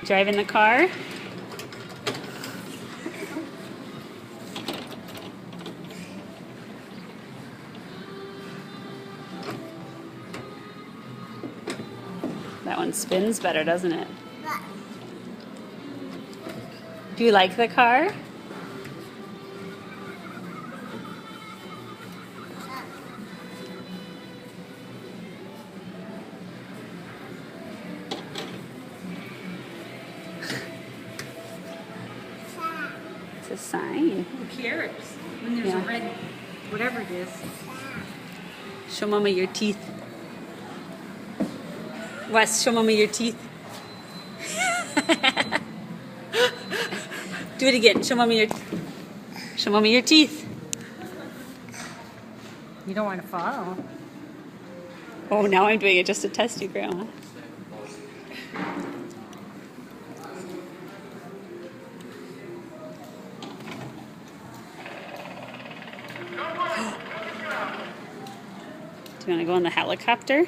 Driving the car? That one spins better, doesn't it? Do you like the car? It's a sign. Who cares? When there's a red, whatever it is. Show Mama your teeth. Wes, show Mama your teeth. Do it again. Show Mama your teeth. You don't want to fall. Oh, now I'm doing it just to test you, Grandma. Do you want to go on the helicopter?